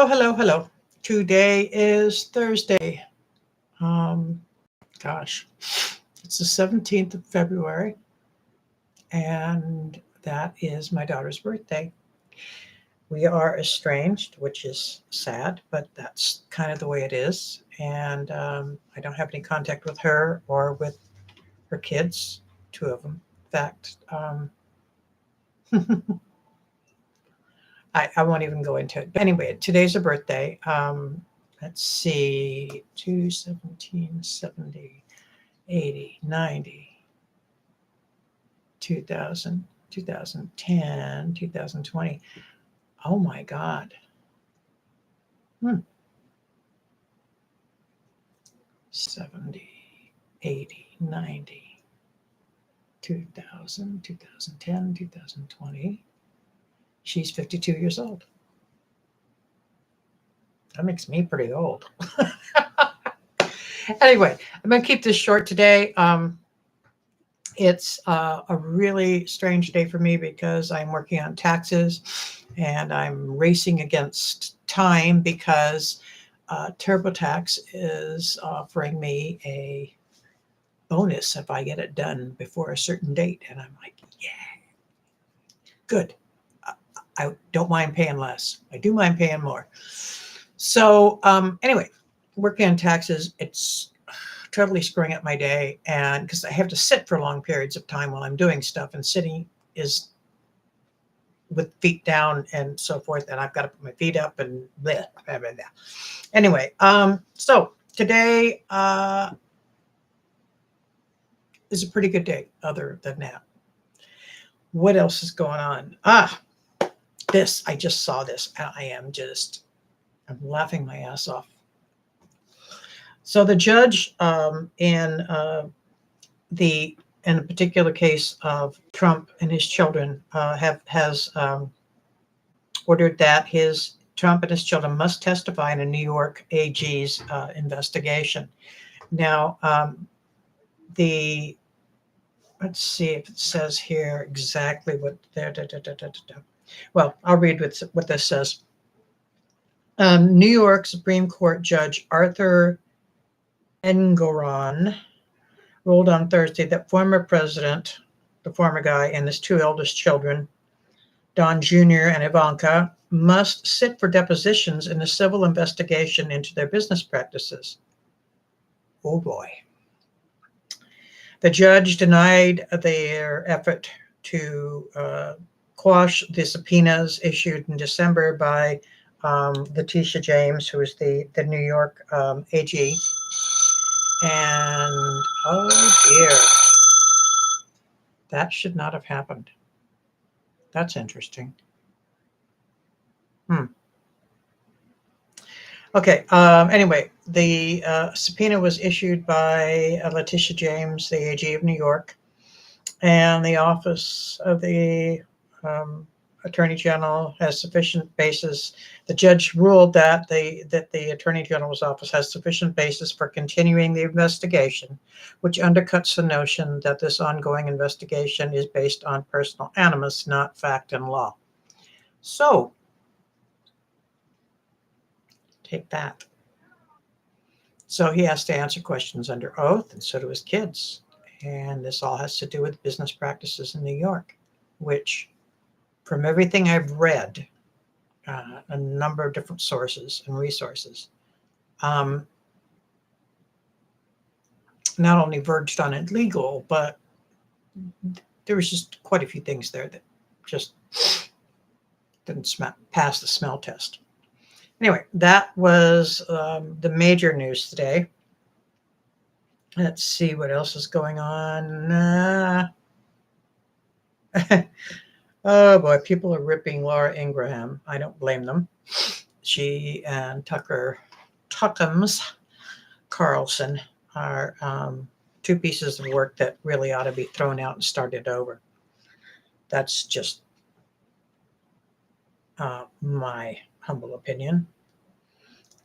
Hello. Today is Thursday. Um, gosh, it's the 17th of February, and that is my daughter's birthday. We are estranged, which is sad, but that's kind of the way it is. And I don't have any contact with her or with her kids, two of them. In fact, I won't even go into it. But anyway, today's her birthday. Let's see, 217, 70, 80, 90, 2000, 2010, 2020. Oh my God. 70, 80, 90, 2000, 2010, 2020. She's 52 years old. That makes me pretty old. Anyway, I'm going to keep this short today. It's a really strange day for me because I'm working on taxes and I'm racing against time because TurboTax is offering me a bonus if I get it done before a certain date. And I'm like, yeah, good. I don't mind paying less. I do mind paying more. So anyway, working on taxes, it's totally screwing up my day, and because I have to sit for long periods of time while I'm doing stuff, and sitting is with feet down and so forth, and I've got to put my feet up and blah, blah, blah, blah. Anyway, so today is a pretty good day other than that. What else is going on? I just saw this, and I'm laughing my ass off. So the judge in a particular case of Trump and his children has ordered that Trump and his children must testify in a New York AG's investigation. Now, let's see if it says here exactly what. Well, I'll read what this says. New York Supreme Court Judge Arthur Engoron ruled on Thursday that former president, the former guy, and his two eldest children, Don Jr. and Ivanka, must sit for depositions in a civil investigation into their business practices. Oh boy. The judge denied their effort to quash the subpoenas issued in December by Letitia James, who is the New York AG. And oh dear, that should not have happened. That's interesting. Okay. Anyway, the subpoena was issued by Letitia James, the AG of New York, and the Office of the Attorney General has sufficient basis. The judge ruled that the Attorney General's office has sufficient basis for continuing the investigation, which undercuts the notion that this ongoing investigation is based on personal animus, not fact and law. So, take that. So he has to answer questions under oath, and so do his kids. And this all has to do with business practices in New York, which, from everything I've read, a number of different sources and resources, not only verged on illegal, but there was just quite a few things there that just didn't pass the smell test. Anyway, that was the major news today. Let's see what else is going on. Oh boy, people are ripping Laura Ingraham. I don't blame them. She and Tuckums Carlson are two pieces of work that really ought to be thrown out and started over. That's just my humble opinion.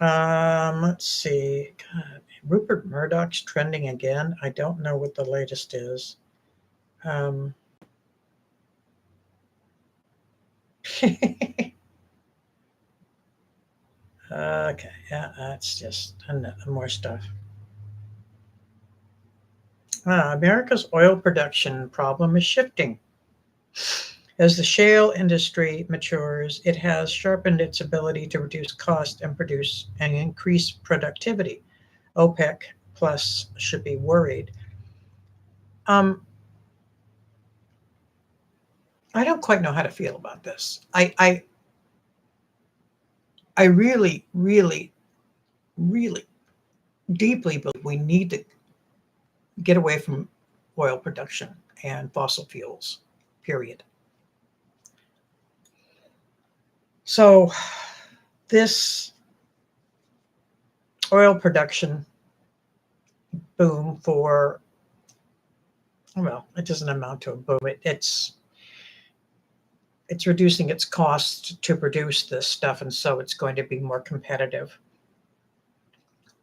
Let's see. God, Rupert Murdoch's trending again. I don't know what the latest is. Okay, yeah, that's just more stuff. America's oil production problem is shifting. As the shale industry matures, it has sharpened its ability to reduce cost and produce and increase productivity. OPEC plus should be worried. Um, I don't quite know how to feel about this. I really, really, really deeply believe we need to get away from oil production and fossil fuels, period. So this oil production boom for, well, it doesn't amount to a boom. It's reducing its cost to produce this stuff, and so it's going to be more competitive.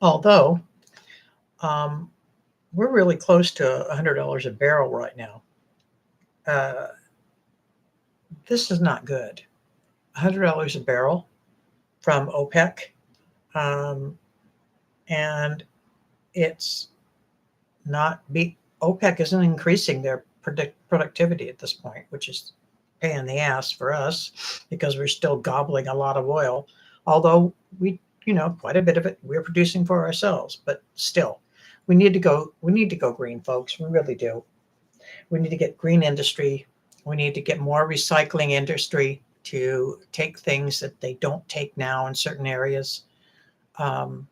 Although um, we're really close to $100 a barrel right now. Uh, this is not good. $100 a barrel from OPEC, um, and it's not be OPEC isn't increasing their productivity at this point, which is a pain in the ass for us because we're still gobbling a lot of oil, although we, quite a bit of it we're producing for ourselves, but still, we need to go green, folks. We really do. We need to get green industry. We need to get more recycling industry to take things that they don't take now in certain areas. Um,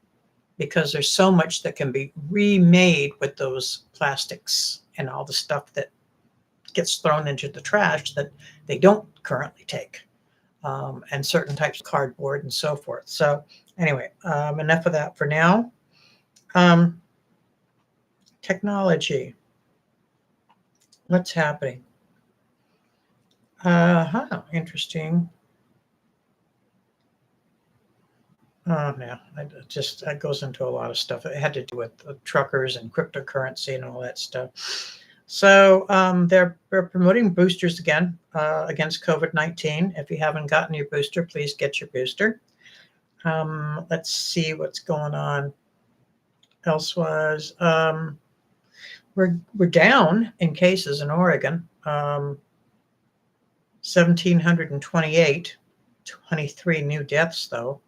because there's so much that can be remade with those plastics and all the stuff that gets thrown into the trash that they don't currently take, and certain types of cardboard and so forth. So anyway, enough of that for now. Um, Technology. What's happening? Interesting. Oh, yeah, that goes into a lot of stuff. It had to do with the truckers and cryptocurrency and all that stuff. So they're promoting boosters again against COVID-19. If you haven't gotten your booster, please get your booster. Let's see what's going on elsewise. We're down in cases in Oregon, 1,728, 23 new deaths though.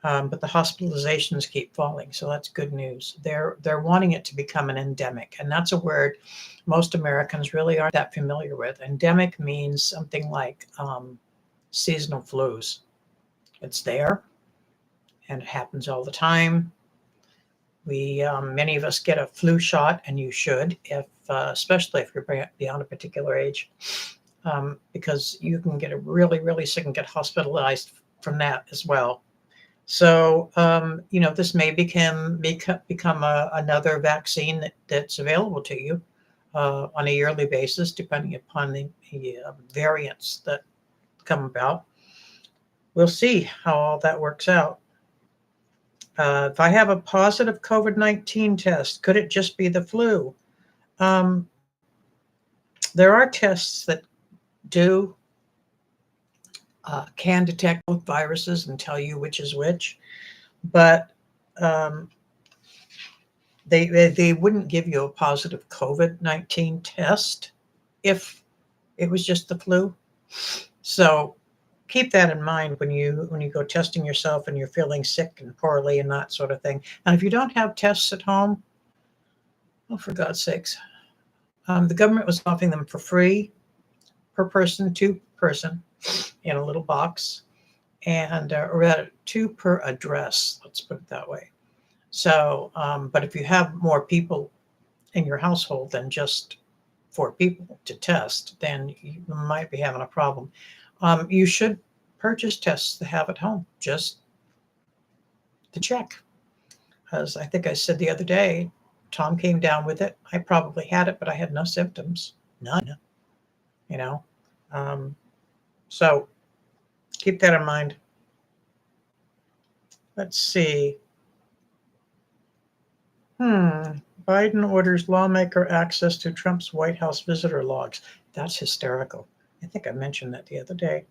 But the hospitalizations keep falling, so that's good news. They're wanting it to become an endemic, and that's a word most Americans really aren't that familiar with. Endemic means something like seasonal flus. It's there, and it happens all the time. We many of us get a flu shot, and you should, if especially if you're beyond a particular age, because you can get really, really sick and get hospitalized from that as well. So, this may become another vaccine that's available to you on a yearly basis, depending upon the variants that come about. We'll see how all that works out. If I have a positive COVID-19 test, could it just be the flu? Um, there are tests that do can detect both viruses and tell you which is which, but they wouldn't give you a positive COVID-19 test if it was just the flu. So keep that in mind when you go testing yourself and you're feeling sick and poorly and that sort of thing. And if you don't have tests at home, oh, for God's sakes, the government was offering them for free per person, two person, in a little box, and or two per address. Let's put it that way. So, but if you have more people in your household than just 4 people to test, then you might be having a problem. You should purchase tests to have at home just to check. As I think I said the other day, Tom came down with it. I probably had it, but I had no symptoms. None. You know. So keep that in mind. Let's see. Biden orders lawmaker access to Trump's White House visitor logs. That's hysterical. I think I mentioned that the other day.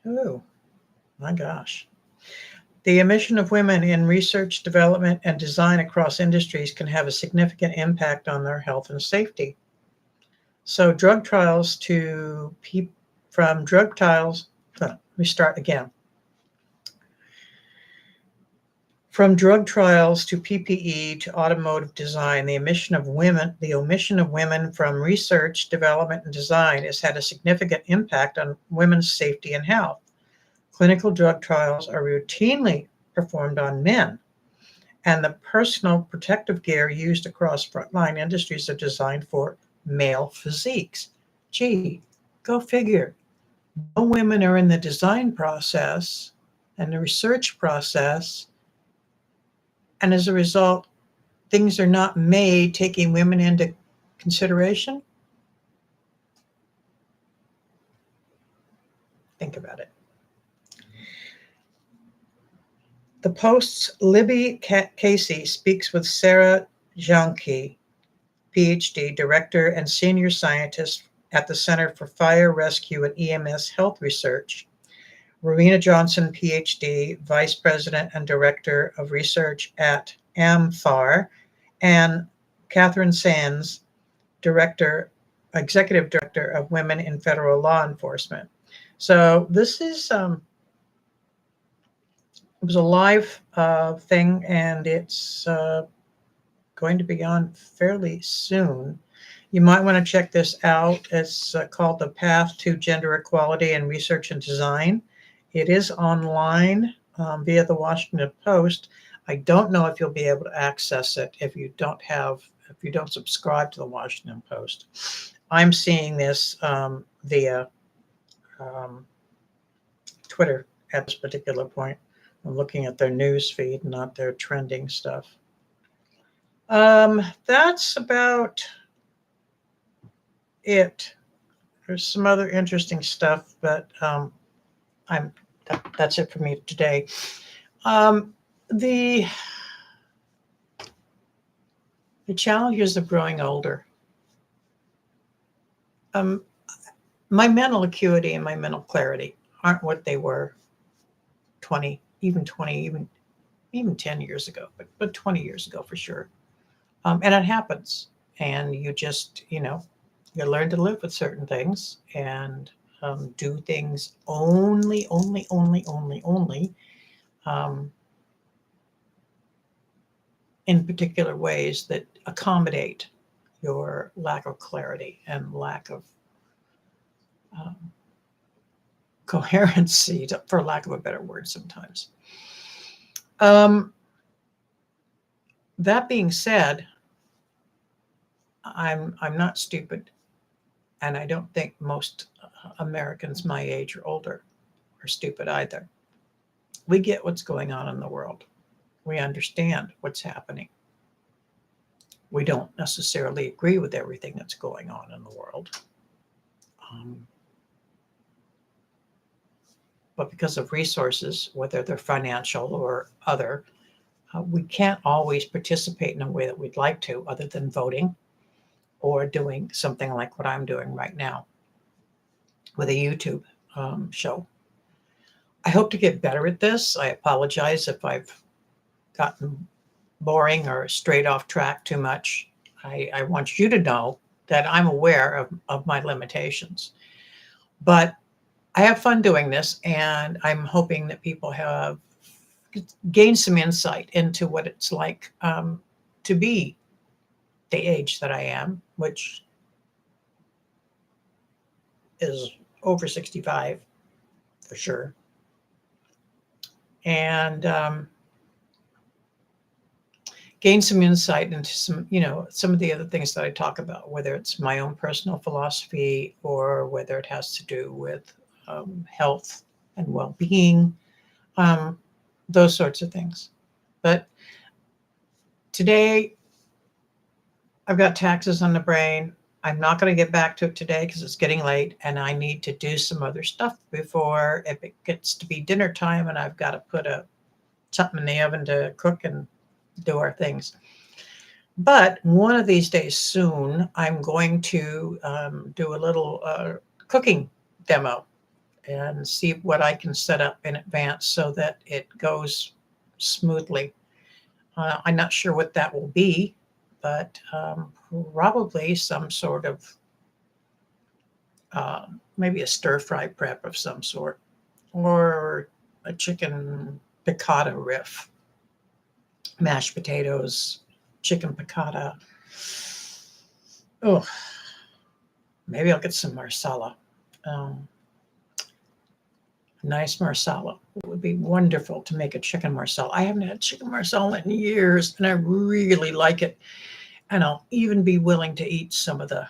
Oh, my gosh. The emission of women in research, development, and design across industries can have a significant impact on their health and safety. So drug trials to from drug trials, let me start again. From drug trials to PPE to automotive design, the omission of women from research, development, and design has had a significant impact on women's safety and health. Clinical drug trials are routinely performed on men, and the personal protective gear used across frontline industries are designed for male physiques. Gee, go figure. No women are in the design process and the research process, and as a result, things are not made taking women into consideration. Think about it. The Post's Libby Casey speaks with Sarah Janke, PhD, Director and Senior Scientist at the Center for Fire, Rescue, and EMS Health Research, Rowena Johnson, PhD, Vice President and Director of Research at AMFAR, and Catherine Sands, Executive Director of Women in Federal Law Enforcement. So this is it was a live thing, and it's going to be on fairly soon. You might want to check this out. It's called The Path to Gender Equality in Research and Design. It is online via the Washington Post. I don't know if you'll be able to access it if you don't subscribe to the Washington Post. I'm seeing this via Twitter at this particular point. I'm looking at their news feed, not their trending stuff. That's about it. There's some other interesting stuff, but that's it for me today. The challenges of growing older. My mental acuity and my mental clarity aren't what they were 20, even 10 years ago, but 20 years ago for sure. And it happens. And you just, you learn to live with certain things and do things only in particular ways that accommodate your lack of clarity and lack of coherency, for lack of a better word sometimes. That being said, I'm not stupid, and I don't think most Americans my age or older are stupid either. We get what's going on in the world. We understand what's happening. We don't necessarily agree with everything that's going on in the world. But because of resources, whether they're financial or other, we can't always participate in a way that we'd like to, other than voting or doing something like what I'm doing right now with a YouTube show. I hope to get better at this. I apologize if I've gotten boring or strayed off track too much. I want you to know that I'm aware of my limitations. But I have fun doing this, and I'm hoping that people have gained some insight into what it's like to be the age that I am, which is over 65 for sure. And gain some insight into some of the other things that I talk about, whether it's my own personal philosophy or whether it has to do with health and well-being, those sorts of things. But today, I've got taxes on the brain. I'm not going to get back to it today because it's getting late, and I need to do some other stuff before it gets to be dinner time, and I've got to put something in the oven to cook and do our things. But one of these days soon, I'm going to do a little cooking demo. and see what I can set up in advance so that it goes smoothly. I'm not sure what that will be, but probably some sort of maybe a stir fry prep of some sort, or a chicken piccata riff, mashed potatoes, chicken piccata. Oh, maybe I'll get some marsala. Nice marsala. It would be wonderful to make a chicken marsala. I haven't had chicken marsala in years, and I really like it. And I'll even be willing to eat some of the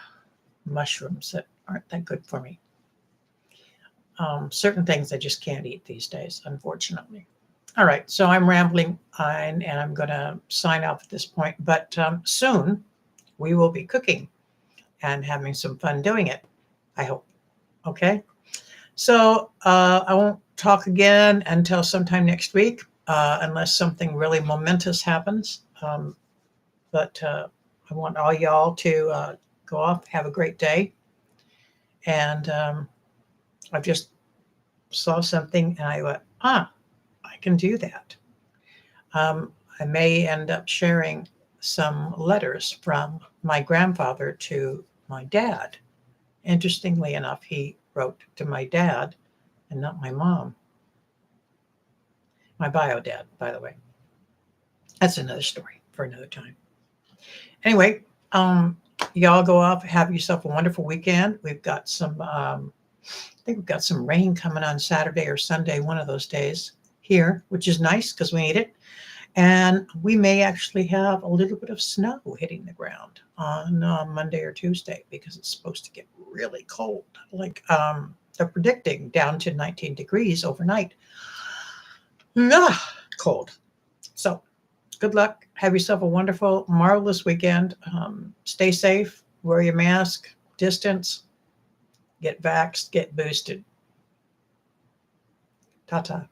mushrooms that aren't that good for me. Certain things I just can't eat these days, unfortunately. All right, so I'm rambling and I'm going to sign off at this point. But soon we will be cooking and having some fun doing it, I hope. Okay, so I won't talk again until sometime next week, unless something really momentous happens. But I want all y'all to go off, have a great day. And I just saw something and I went, I can do that. I may end up sharing some letters from my grandfather to my dad. Interestingly enough, he wrote to my dad and not my mom. My bio dad, by the way. That's another story for another time. Anyway, y'all go off, have yourself a wonderful weekend. We've got some, I think we've got some rain coming on Saturday or Sunday, one of those days here, which is nice because we need it. And we may actually have a little bit of snow hitting the ground on Monday or Tuesday because it's supposed to get really cold. Like they're predicting down to 19 degrees overnight. Cold. So good luck. Have yourself a wonderful, marvelous weekend. Stay safe. Wear your mask. Distance. Get vaxxed. Get boosted. Ta-ta.